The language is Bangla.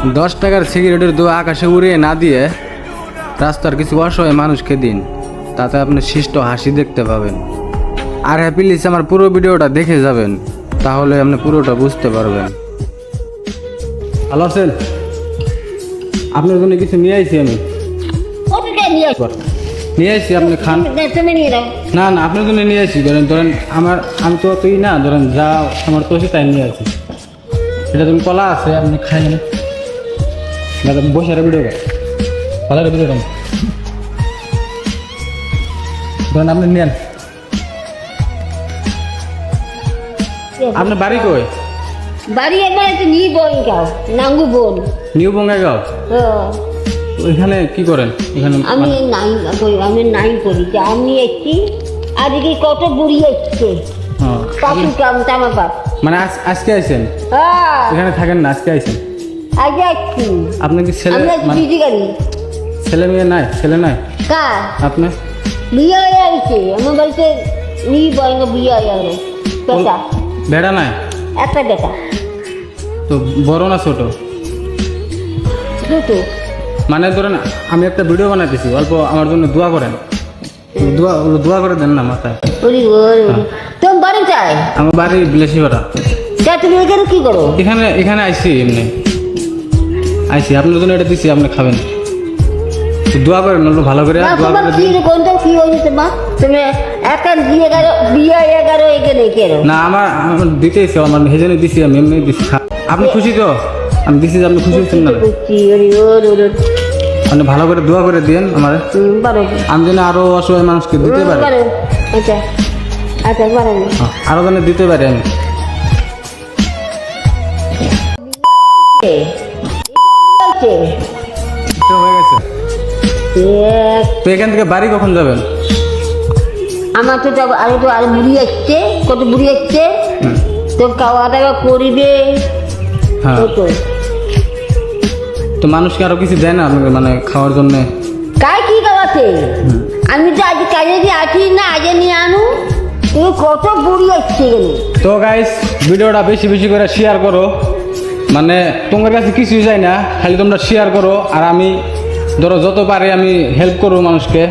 10 টাকার সিগারেটের দোয়া আকাশে উড়িয়ে না দিয়ে রাস্তার কিছু অসহায় মানুষকে দিন, তাতে আপনি শিষ্ট হাসি দেখতে পাবেন। আর হ্যাঁ প্লিজ আমার পুরো ভিডিওটা দেখে যাবেন, তাহলে আপনি পুরোটা বুঝতে পারবেন। ভালো আছেন? আপনার জন্য কিছু নিয়ে আইছি আমি। নিয়ে আইছি, আপনি খান। না না, আপনার জন্য নিয়ে আইছি। ধরেন আমি তো অতই না, ধরেন যা আমার তো তাই নিয়ে আইছি। এটা তুমি কলা আছে, আপনি খাই না বসে ভিডিও ভালো ভিডিও ধরেন আপনি নেন। আপনার বাড়ি কই? বাড়ি একবার একটু নিউ বনগাঁও, নাঙ্গু বন। নিউ বঙ্গাইগাঁও? ওইখানে কি করেন? এখানে আমি নাই করি যে আমি এসছি আজকে কত বুড়ি এসছে পাপু কাম পাপ। মানে আজকে আইছেন? এখানে থাকেন না, আজকে আইছেন? আগে আসছি। আপনার কি ছেলে ছেলে মেয়ে নাই? ছেলে নাই কার? আপনার বিয়ে হয়ে আসছে আমার বাড়িতে, নিউ বঙ্গা বিয়ে হয়ে গেল। বেটা বেড়া নাই? একটা বেটা। তো বড় না ছোট? দুটো। মানে ধরেন আমি একটা ভিডিও বানাইতেছি, অল্প আমার জন্য দোয়া করেন। দোয়া করে দেন না মাথায়। তোমার বাড়ি চাই? আমার বাড়ি বিলেসিপাড়া। তুমি এখানে কি করো? এখানে আইসি, এমনি আইসি। আপনার জন্য এটা দিছি, আপনি খাবেন। দোয়া করেন ভালো করে। কি হয়েছে মা? তুমি এখন বিয়ে এখানে কেন? না আমার দিতেইছে, আমার হেজনে দিছি, আমি এমনি দিছি। আপনি খুশি তো? আমি দিছি, আপনি খুশি হচ্ছেন না? মানে ভালো করে দোয়া করে দিয়েন আমার, আমি যেন আরো অসহায় মানুষকে দিতে পারি। আরো যেন দিতে পারি আমি। হয়ে গেছে তো। এখান থেকে বাড়ি কখন যাবেন? আমার তো আর বুড়ি আসছে, কত বুড়ি আসছে তো খাওয়া দাওয়া করিবে। তো মানুষকে আরো কিছু দেয় না আপনাকে, মানে খাওয়ার জন্য? কাই কি খাওয়াতে? আমি তো আজ কাজে যে আছি না, আজে নিয়ে আনু। তুমি কত বুড়ি আসছে গেলে। তো গাইস ভিডিওটা বেশি বেশি করে শেয়ার করো, মানে তোমার কাছে কিছুই চাই না, খালি তোমরা শেয়ার করো। আর আমি ধরো যত পারে আমি হেল্প করবো মানুষকে।